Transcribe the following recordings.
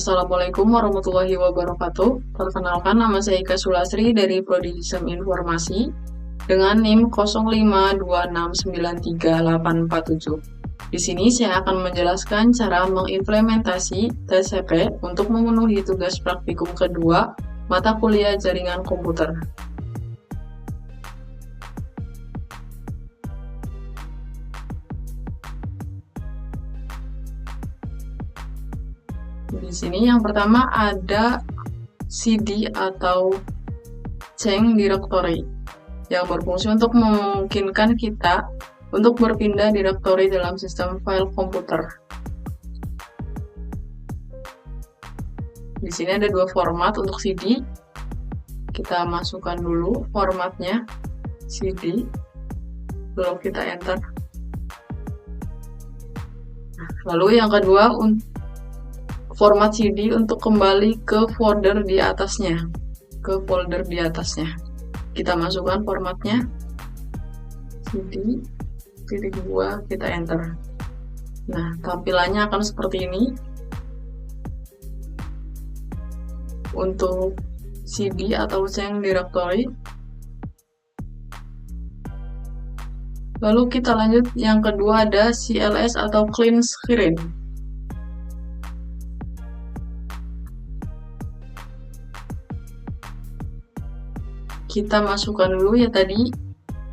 Assalamualaikum warahmatullahi wabarakatuh. Perkenalkan, nama saya Ika Sulasri dari Prodi Sistem Informasi dengan NIM 0526938847. Di sini saya akan menjelaskan cara mengimplementasi TCP untuk memenuhi tugas praktikum kedua mata kuliah jaringan komputer. Di sini yang pertama ada CD atau change directory yang berfungsi untuk memungkinkan kita untuk berpindah directory dalam sistem file komputer. Di sini ada dua format untuk CD. Kita masukkan dulu formatnya CD, lalu kita enter. Lalu yang kedua, format CD untuk kembali ke folder di atasnya. Kita masukkan formatnya CD, titik 2, kita enter. Nah, tampilannya akan seperti ini. Untuk CD atau change directory. Lalu kita lanjut, yang kedua ada CLS atau clean screen. Kita masukkan dulu ya tadi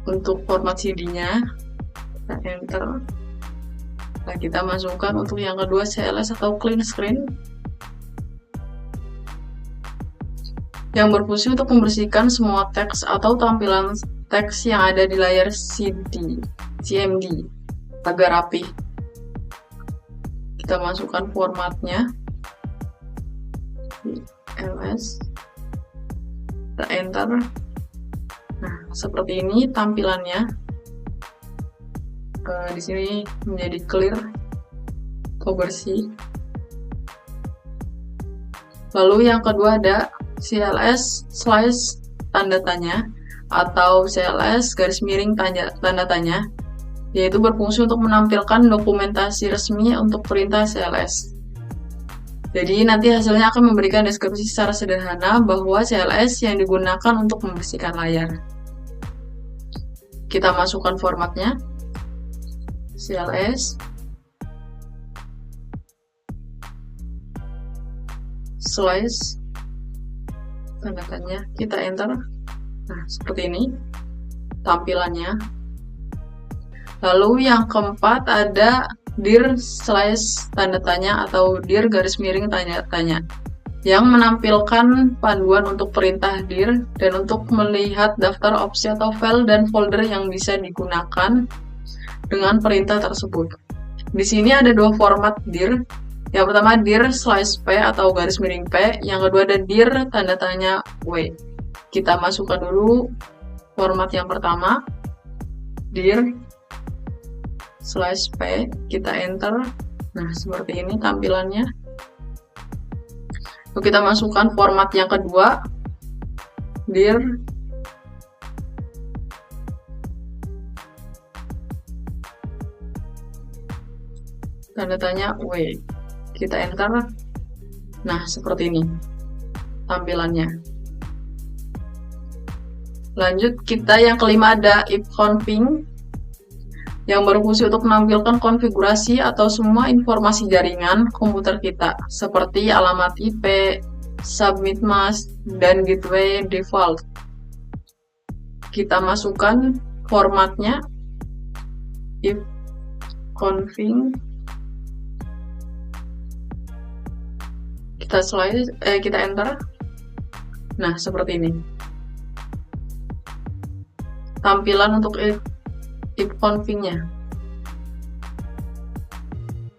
untuk format CD-nya, kita enter. Nah, kita masukkan untuk yang kedua CLS atau clean screen yang berfungsi untuk membersihkan semua teks atau tampilan teks yang ada di layar CMD agar rapi. Kita masukkan formatnya CLS, kita enter. Nah, seperti ini tampilannya. Di sini menjadi clear atau bersih. Lalu yang kedua ada CLS slash tanda tanya atau CLS garis miring tanda tanya, yaitu berfungsi untuk menampilkan dokumentasi resmi untuk perintah CLS. Jadi nanti hasilnya akan memberikan deskripsi secara sederhana bahwa CLS yang digunakan untuk membersihkan layar. Kita masukkan formatnya CLS slash tanda tanya, kita enter. Nah, seperti ini tampilannya. Lalu yang keempat ada dir slash tanda tanya atau dir garis miring tanya yang menampilkan panduan untuk perintah dir dan untuk melihat daftar opsi atau file dan folder yang bisa digunakan dengan perintah tersebut. Di sini ada dua format dir. Yang pertama dir slash p atau garis miring p, yang kedua ada dir tanda tanya w. Kita masukkan dulu format yang pertama, dir slash p, kita enter. Nah, seperti ini tampilannya. Lalu kita masukkan format yang kedua, dir tanda tanya w, kita enter. Nah, seperti ini tampilannya. Lanjut, kita yang kelima ada ifconfig yang berfungsi untuk menampilkan konfigurasi atau semua informasi jaringan komputer kita, seperti alamat IP, submit mask, dan gateway default. Kita masukkan formatnya ifconfig, kita enter. Nah, seperti ini tampilan untuk ifconfig-nya.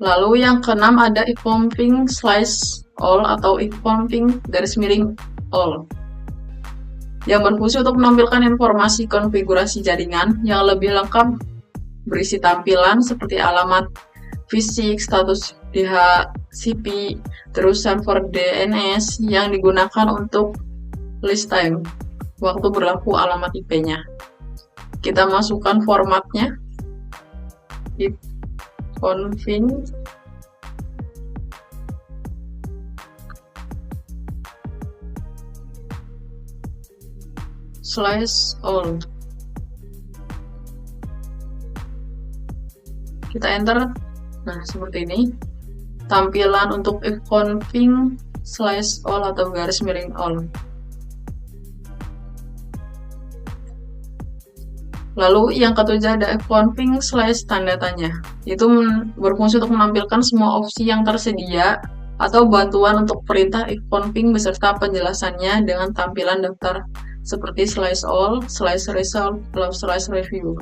Lalu yang keenam ada ifconfig slash all atau ifconfig garis miring all yang berfungsi untuk menampilkan informasi konfigurasi jaringan yang lebih lengkap, berisi tampilan seperti alamat fisik, status DHCP, terus server DNS yang digunakan untuk list time, waktu berlaku alamat IP-nya. Kita masukkan formatnya ifconfig /all. Kita enter. Nah, seperti ini. Tampilan untuk if config /all atau garis miring all. Lalu yang ketujuh ada ifconfig /tanda tanya. Itu berfungsi untuk menampilkan semua opsi yang tersedia atau bantuan untuk perintah ifconfig beserta penjelasannya dengan tampilan daftar seperti /all, /result, /review.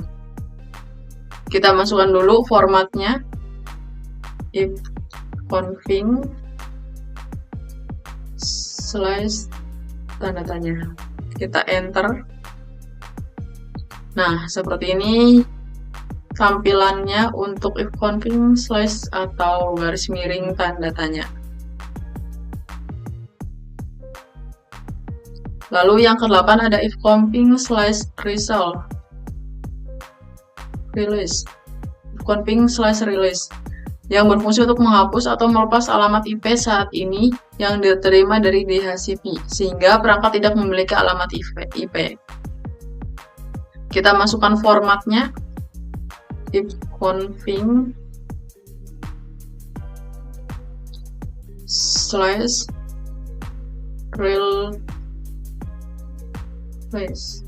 Kita masukkan dulu formatnya. Ifconfig /tanda tanya. Kita enter. Nah, seperti ini tampilannya untuk ifconfig atau garis miring tanda tanya. Lalu yang ke-8 ada ifconfig /result. Ifconfig /release yang berfungsi untuk menghapus atau melepas alamat IP saat ini yang diterima dari DHCP sehingga perangkat tidak memiliki alamat IP. Kita masukkan formatnya. Ifconfig /release.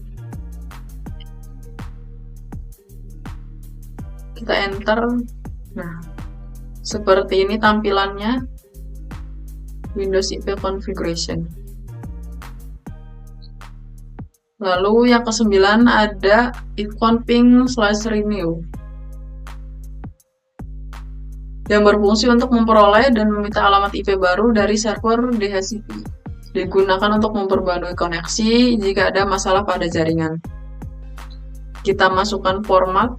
Kita enter. Nah, seperti ini tampilannya Windows IP configuration. Lalu yang ke-9 ada ifconfig /renew yang berfungsi untuk memperoleh dan meminta alamat IP baru dari server DHCP. Digunakan untuk memperbarui koneksi jika ada masalah pada jaringan. Kita masukkan format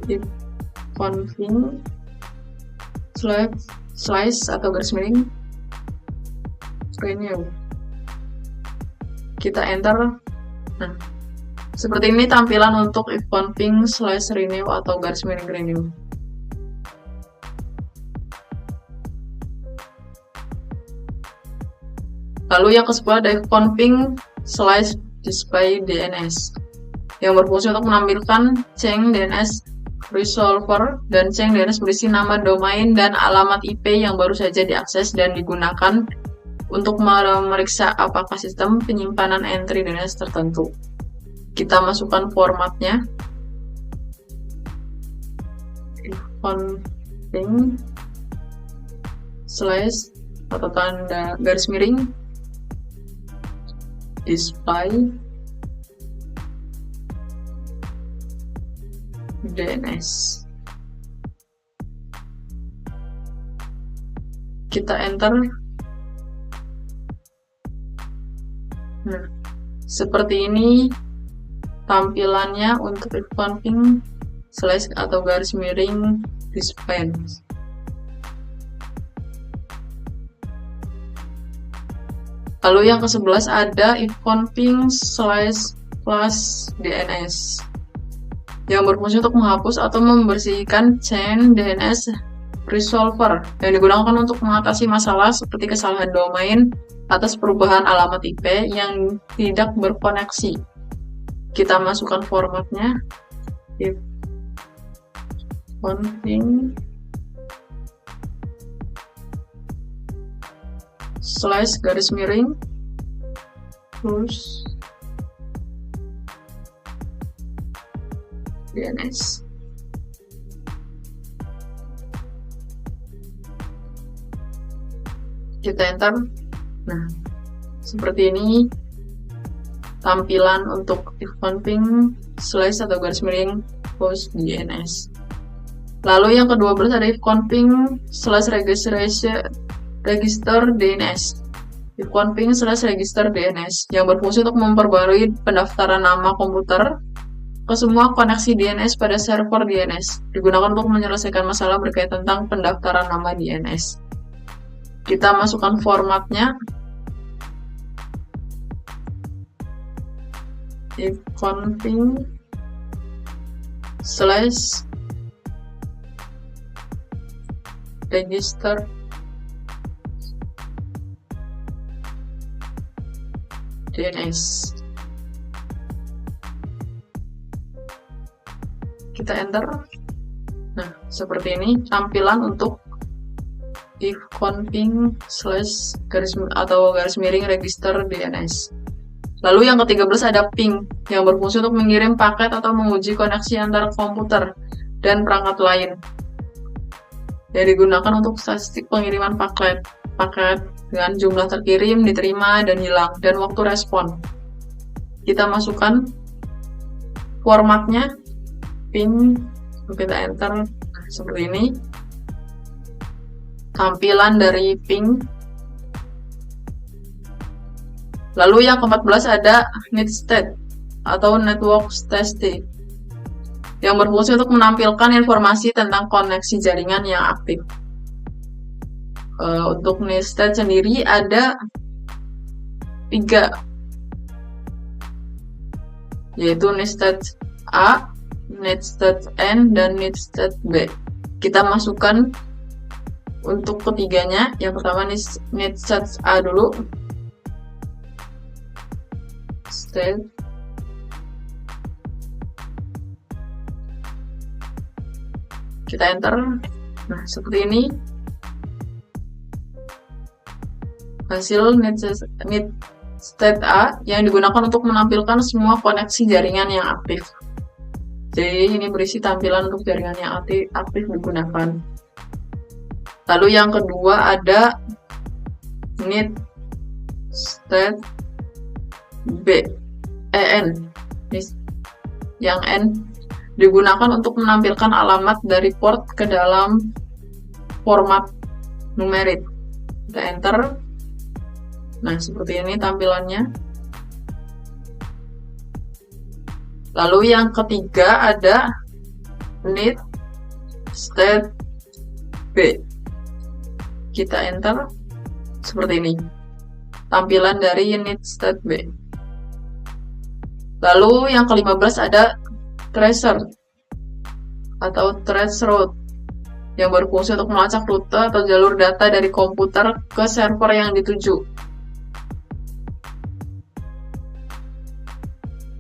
ifconfig / atau garis miring renew. Kita enter. Nah, seperti ini tampilan untuk ifconfig /renew atau garis miring renew. Lalu yang ke-10 ada ifconfig /display DNS yang berfungsi untuk menampilkan chain DNS resolver dan chain DNS berisi nama domain dan alamat IP yang baru saja diakses dan digunakan untuk memeriksa apakah sistem penyimpanan entry DNS tertentu. Kita masukkan formatnya. Ifconfig / atau tanda garis miring display DNS. Kita enter. Nah, seperti ini tampilannya untuk ifconfig / atau garis miring display. Lalu yang ke-11 ada ifconfig / DNS yang berfungsi untuk menghapus atau membersihkan chain DNS resolver yang digunakan untuk mengatasi masalah seperti kesalahan domain atas perubahan alamat IP yang tidak berkoneksi. Kita masukkan formatnya. Ifconfig / garis miring plus DNS. Kita enter. Nah, seperti ini tampilan untuk ifconfig / atau garis miring host DNS. Lalu yang ke-12 ada ifconfig / register DNS. Ifconfig / register DNS yang berfungsi untuk memperbarui pendaftaran nama komputer ke semua koneksi DNS pada server DNS. Digunakan untuk menyelesaikan masalah berkaitan tentang pendaftaran nama DNS. Kita masukkan formatnya. Ifconfig / register DNS. kita enter. Nah, seperti ini tampilan untuk if config slash garis miring register DNS. Lalu yang ke-13 ada ping, yang berfungsi untuk mengirim paket atau menguji koneksi antar komputer dan perangkat lain. Yang digunakan untuk statistik pengiriman paket dengan jumlah terkirim, diterima, dan hilang, dan waktu respon. Kita masukkan formatnya, ping, kita enter, nah, seperti ini. Tampilan dari ping. Lalu yang ke-14 ada need state atau network statistic, yang berfungsi untuk menampilkan informasi tentang koneksi jaringan yang aktif. Untuk need state sendiri ada 3, yaitu need state A, need state N, dan need state B. Kita masukkan untuk ketiganya. Yang pertama need state A dulu, state, kita enter. Nah, seperti ini hasil need state A yang digunakan untuk menampilkan semua koneksi jaringan yang aktif. Jadi ini berisi tampilan untuk jaringan yang aktif digunakan. Lalu yang kedua ada need state B, EN. Yang N digunakan untuk menampilkan alamat dari port ke dalam format numerik. Kita enter. Nah, seperti ini tampilannya. Lalu yang ketiga ada need state B. Kita enter. Seperti ini tampilan dari need state B. Lalu yang ke-15 ada tracer atau trace route, yang berfungsi untuk melacak rute atau jalur data dari komputer ke server yang dituju,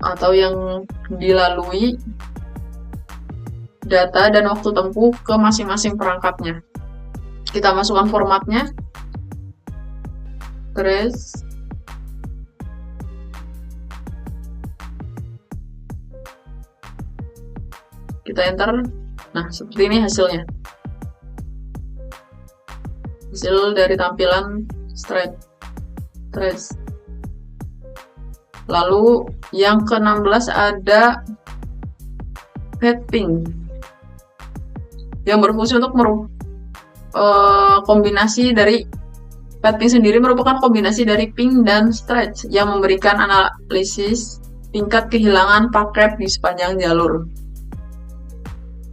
atau yang dilalui data dan waktu tempuh ke masing-masing perangkatnya. Kita masukkan formatnya, trace, kita enter. Nah, seperti ini hasilnya. Hasil dari tampilan trace. Lalu yang ke-16 ada ping, yang berfungsi untuk kombinasi dari ping sendiri merupakan kombinasi dari ping dan stretch yang memberikan analisis tingkat kehilangan paket di sepanjang jalur.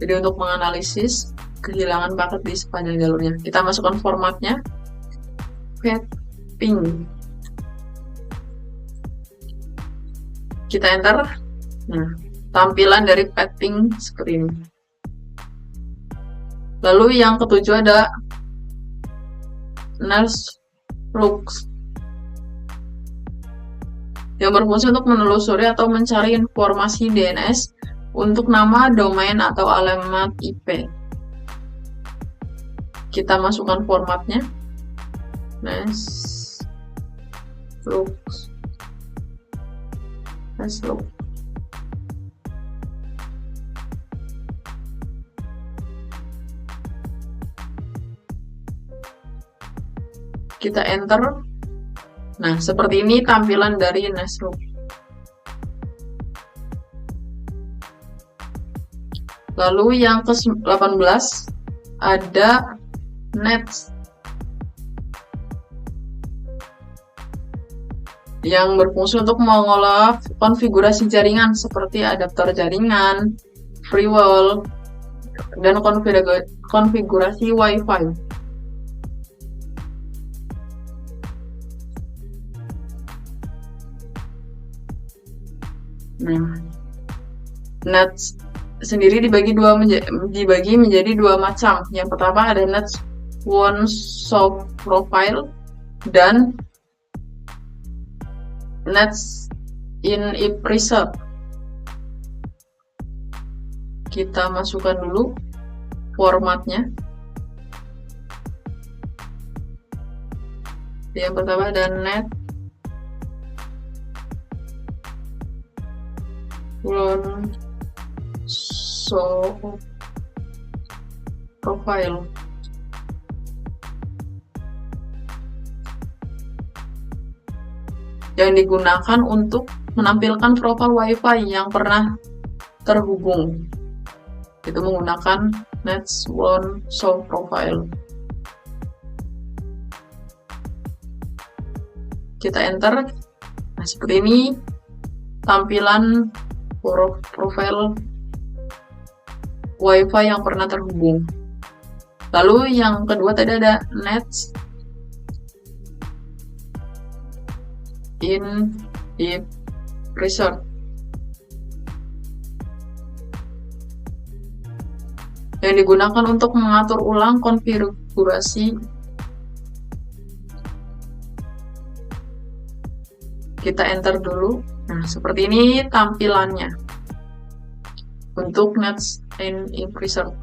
Jadi untuk menganalisis kehilangan paket di sepanjang jalurnya, kita masukkan formatnya, ping. Kita enter. Nah, tampilan dari ping seperti ini. Lalu yang ketujuh ada Nextflux, yang berfungsi untuk menelusuri atau mencari informasi DNS untuk nama, domain, atau alamat IP. Kita masukkan formatnya, Nextflux. Kita enter. Nah, seperti ini tampilan dari Nextflux. Lalu yang ke-18 ada Nets, yang berfungsi untuk mengolah konfigurasi jaringan seperti adaptor jaringan, firewall, dan konfigurasi Wi-Fi. Nah, Nets sendiri dibagi menjadi dua macam. Yang pertama ada Nets One Soft Profile dan Nets in Preset. kita masukkan dulu formatnya. Yang pertama ada net show profile. Yang digunakan untuk menampilkan profil WiFi yang pernah terhubung. Itu menggunakan net1 show profile. Kita enter. Nah, seperti ini tampilan profil WiFi yang pernah terhubung. Lalu yang kedua tadi ada net in deep resort. Yang digunakan untuk mengatur ulang konfigurasi. Kita enter dulu. Nah, seperti ini tampilannya untuk Nets in Resort.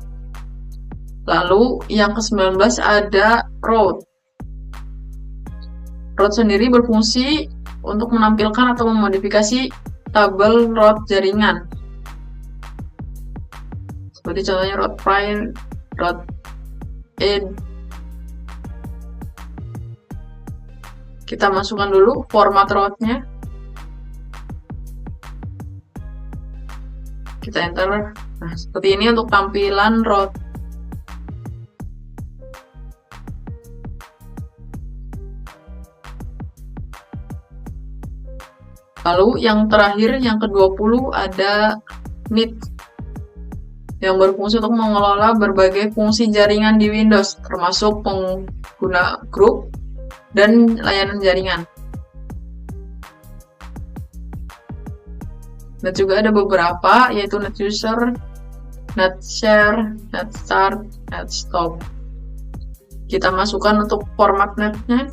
Lalu yang ke-19 ada route. Route sendiri berfungsi untuk menampilkan atau memodifikasi tabel route jaringan. Seperti contohnya route prime, route add. Kita masukkan dulu format route-nya. Kita enter. Nah, seperti ini untuk tampilan route. Lalu yang terakhir, yang ke-20 ada Meet, yang berfungsi untuk mengelola berbagai fungsi jaringan di Windows, termasuk pengguna grup dan layanan jaringan. Dan juga ada beberapa, yaitu net user, net share, net start, net stop. Kita masukkan untuk format netnya.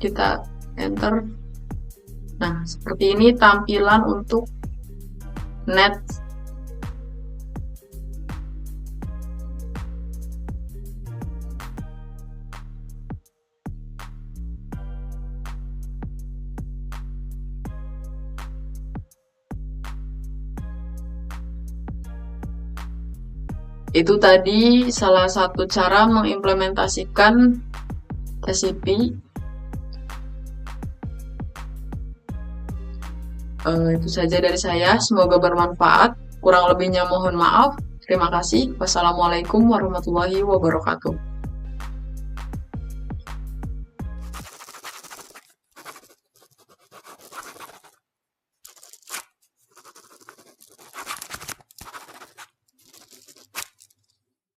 Kita enter. Nah, seperti ini tampilan untuk net. Itu tadi salah satu cara mengimplementasikan TCP. Itu saja dari saya. Semoga bermanfaat. Kurang lebihnya mohon maaf. Terima kasih. Wassalamualaikum warahmatullahi wabarakatuh.